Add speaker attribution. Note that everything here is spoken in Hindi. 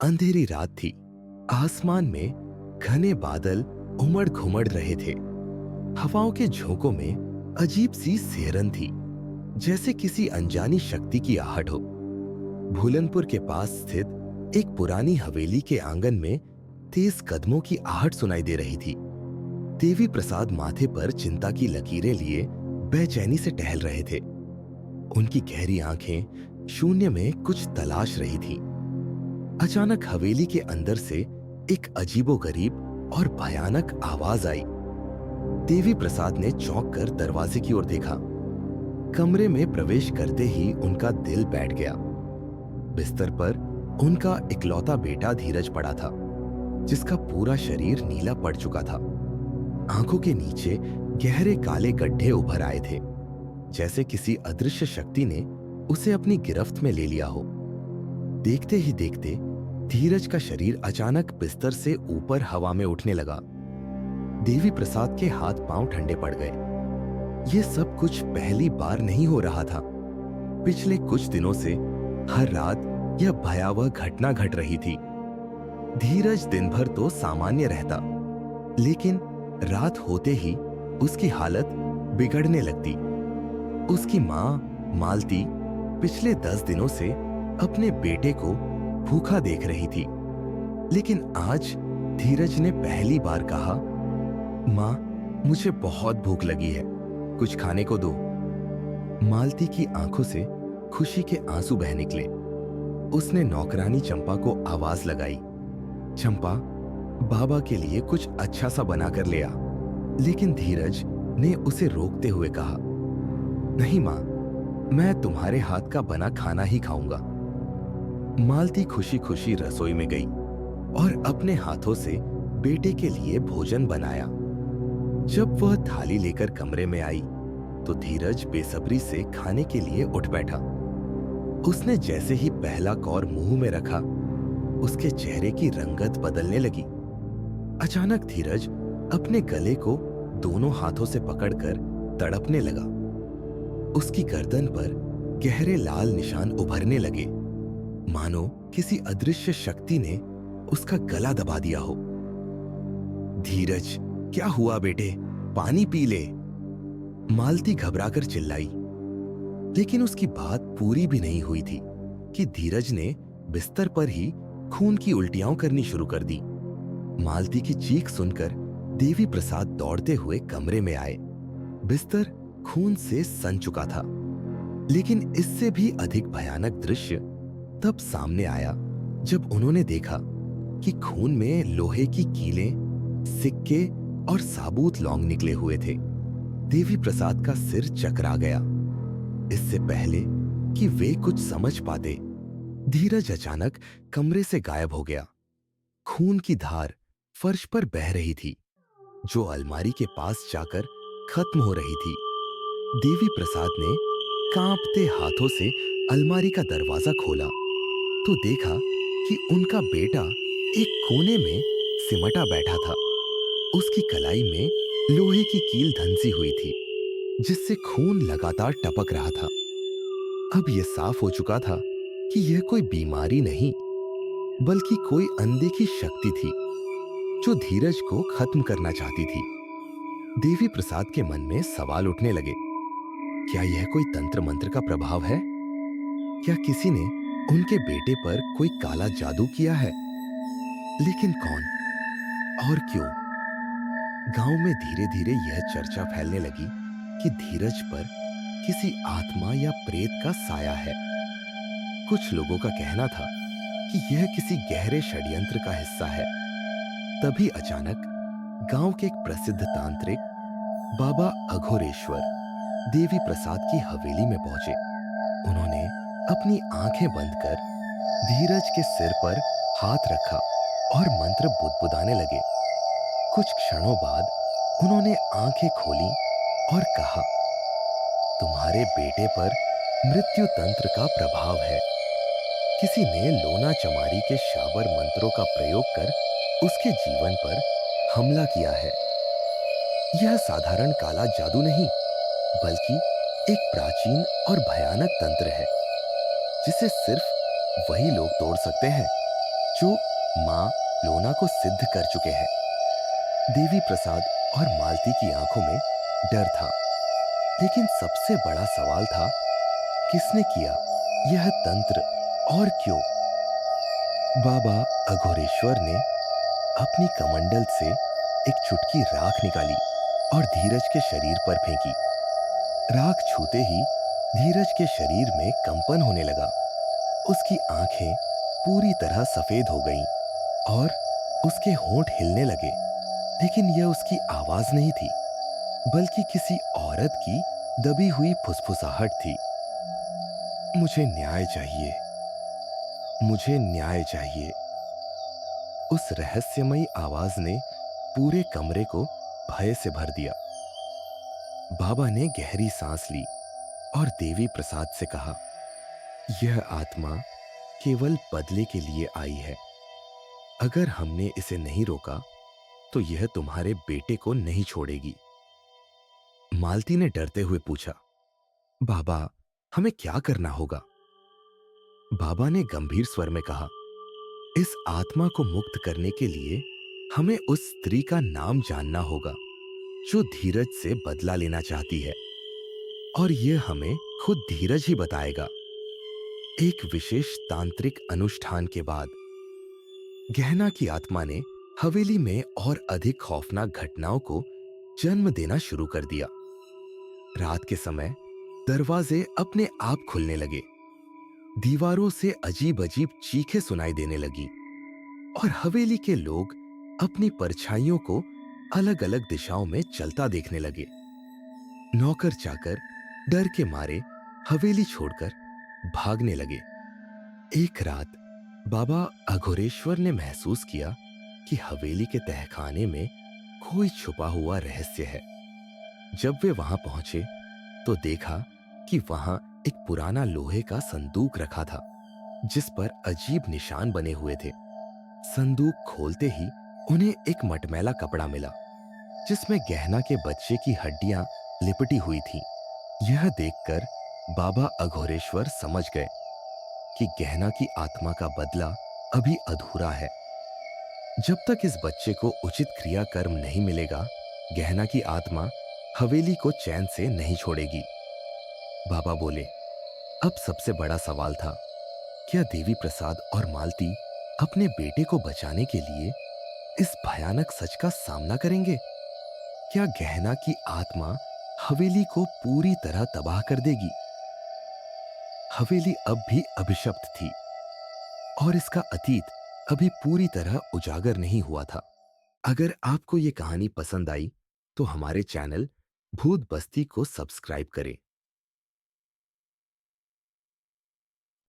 Speaker 1: अंधेरी रात थी। आसमान में घने बादल उमड़ घुमड़ रहे थे। हवाओं के झोंकों में अजीब सी सिहरन थी, जैसे किसी अनजानी शक्ति की आहट हो। भूलनपुर के पास स्थित एक पुरानी हवेली के आंगन में तेज कदमों की आहट सुनाई दे रही थी। देवी प्रसाद माथे पर चिंता की लकीरें लिए बेचैनी से टहल रहे थे। उनकी गहरी आंखें शून्य में कुछ तलाश रही थी। अचानक हवेली के अंदर से एक अजीबोगरीब और भयानक आवाज आई। देवी प्रसाद ने चौंक कर दरवाजे की ओर देखा। कमरे में प्रवेश करते ही उनका दिल बैठ गया। बिस्तर पर उनका इकलौता बेटा धीरज पड़ा था, जिसका पूरा शरीर नीला पड़ चुका था। आंखों के नीचे गहरे काले गड्ढे उभर आए थे, जैसे किसी अदृश्य शक्ति ने उसे अपनी गिरफ्त में ले लिया हो। देखते ही देखते धीरज का शरीर अचानक बिस्तर से ऊपर हवा में उठने लगा। देवी प्रसाद के हाथ पांव ठंडे पड़ गए। ये सब कुछ पहली बार नहीं हो रहा था। पिछले कुछ दिनों से हर रात यह भयावह घटना घट रही थी। धीरज दिन भर तो सामान्य रहता, लेकिन रात होते ही उसकी हालत बिगड़ने लगती। उसकी मां मालती पिछले 10 दिनों से अपने बेटे को भूखा देख रही थी, लेकिन आज धीरज ने पहली बार कहा, मां, मुझे बहुत भूख लगी है, कुछ खाने को दो। मालती की आंखों से खुशी के आंसू बह निकले। उसने नौकरानी चंपा को आवाज लगाई, चंपा, बाबा के लिए कुछ अच्छा सा बना कर ले आ। लेकिन धीरज ने उसे रोकते हुए कहा, नहीं मां, मैं तुम्हारे हाथ का बना खाना ही खाऊंगा। मालती खुशी खुशी रसोई में गई और अपने हाथों से बेटे के लिए भोजन बनाया। जब वह थाली लेकर कमरे में आई तो धीरज बेसब्री से खाने के लिए उठ बैठा। उसने जैसे ही पहला कौर मुंह में रखा, उसके चेहरे की रंगत बदलने लगी। अचानक धीरज अपने गले को दोनों हाथों से पकड़कर तड़पने लगा। उसकी गर्दन पर गहरे लाल निशान उभरने लगे, मानो किसी अदृश्य शक्ति ने उसका गला दबा दिया हो। धीरज, क्या हुआ बेटे? पानी पी ले। मालती घबराकर चिल्लाई, लेकिन उसकी बात पूरी भी नहीं हुई थी कि धीरज ने बिस्तर पर ही खून की उल्टियां करनी शुरू कर दी। मालती की चीख सुनकर देवी प्रसाद दौड़ते हुए कमरे में आए। बिस्तर खून से सन चुका था, लेकिन इससे भी अधिक भयानक दृश्य तब सामने आया जब उन्होंने देखा कि खून में लोहे की कीलें, सिक्के और साबुत लौंग निकले हुए थे। देवी प्रसाद का सिर चकरा गया। इससे पहले कि वे कुछ समझ पाते, धीरज अचानक कमरे से गायब हो गया। खून की धार फर्श पर बह रही थी, जो अलमारी के पास जाकर खत्म हो रही थी। देवी प्रसाद ने कांपते हाथों से अलमारी का दरवाजा खोला तो देखा कि उनका बेटा एक कोने में सिमटा बैठा था। उसकी कलाई में लोहे की कील धंसी हुई थी, जिससे खून लगातार टपक रहा था। अब यह साफ हो चुका था कि यह कोई बीमारी नहीं, बल्कि कोई अनदेखी शक्ति थी जो धीरज को खत्म करना चाहती थी। देवी प्रसाद के मन में सवाल उठने लगे, क्या यह कोई तंत्र मंत्र का प्रभाव है? क्या किसी ने उनके बेटे पर कोई काला जादू किया है? लेकिन कौन और क्यों? गांव में धीरे धीरे यह चर्चा फैलने लगी कि धीरज पर किसी आत्मा या प्रेत का साया है। कुछ लोगों का कहना था कि यह किसी गहरे षड्यंत्र का हिस्सा है। तभी अचानक गांव के एक प्रसिद्ध तांत्रिक बाबा अघोरेश्वर देवी प्रसाद की हवेली में पहुंचे। उन्होंने अपनी आंखें बंद कर धीरज के सिर पर हाथ रखा और मंत्र बुदबुदाने लगे। कुछ क्षणों बाद उन्होंने आंखें खोली और कहा, तुम्हारे बेटे पर मृत्यु तंत्र का प्रभाव है। किसी ने लोना चमारी के शाबर मंत्रों का प्रयोग कर उसके जीवन पर हमला किया है। यह साधारण काला जादू नहीं, बल्कि एक प्राचीन और भयानक तंत्र है, जिसे सिर्फ वही लोग तोड़ सकते हैं जो माँ लोना को सिद्ध कर चुके हैं। देवी प्रसाद और मालती की आंखों में डर था, लेकिन सबसे बड़ा सवाल था, किसने किया यह तंत्र और क्यों? बाबा अघोरेश्वर ने अपनी कमंडल से एक चुटकी राख निकाली और धीरज के शरीर पर फेंकी। राख छूते ही धीरज के शरीर में कंपन होने लगा। उसकी आंखें पूरी तरह सफेद हो गईं और उसके होंठ हिलने लगे। लेकिन यह उसकी आवाज नहीं थी, बल्कि किसी औरत की दबी हुई फुसफुसाहट थी। मुझे न्याय चाहिए, मुझे न्याय चाहिए। उस रहस्यमयी आवाज ने पूरे कमरे को भय से भर दिया। बाबा ने गहरी सांस ली और देवी प्रसाद से कहा, यह आत्मा केवल बदले के लिए आई है। अगर हमने इसे नहीं रोका तो यह तुम्हारे बेटे को नहीं छोड़ेगी। मालती ने डरते हुए पूछा, बाबा, हमें क्या करना होगा? बाबा ने गंभीर स्वर में कहा, इस आत्मा को मुक्त करने के लिए हमें उस स्त्री का नाम जानना होगा जो धीरज से बदला लेना चाहती है, और यह हमें खुद धीरज ही बताएगा। एक विशेष तांत्रिक अनुष्ठान के बाद गहना की आत्मा ने हवेली में और अधिक खौफनाक घटनाओं को जन्म देना शुरू कर दिया। रात के समय दरवाजे अपने आप खुलने लगे, दीवारों से अजीब अजीब चीखें सुनाई देने लगी और हवेली के लोग अपनी परछाइयों को अलग अलग दिशाओं में चलता देखने लगे। नौकर चाकर डर के मारे हवेली छोड़कर भागने लगे। एक रात बाबा अघोरेश्वर ने महसूस किया कि हवेली के तहखाने में कोई छुपा हुआ रहस्य है। जब वे वहां पहुंचे तो देखा कि वहां एक पुराना लोहे का संदूक रखा था, जिस पर अजीब निशान बने हुए थे। संदूक खोलते ही उन्हें एक मटमैला कपड़ा मिला, जिसमें गहना के बच्चे की हड्डियां लिपटी हुई थीं। यह देखकर बाबा अघोरेश्वर समझ गए कि गहना की आत्मा का बदला अभी अधूरा है। जब तक इस बच्चे को उचित क्रियाकर्म नहीं मिलेगा, गहना की आत्मा हवेली को चैन से नहीं छोड़ेगी। बाबा बोले, अब सबसे बड़ा सवाल था, क्या देवी प्रसाद और मालती अपने बेटे को बचाने के लिए इस भयानक सच का सामना करेंगे? क्या गहना की आत्मा हवेली को पूरी तरह तबाह कर देगी? हवेली अब भी अभिशप्त थी और इसका अतीत अभी पूरी तरह उजागर नहीं हुआ था। अगर आपको ये कहानी पसंद आई तो हमारे चैनल भूत बस्ती को सब्सक्राइब करें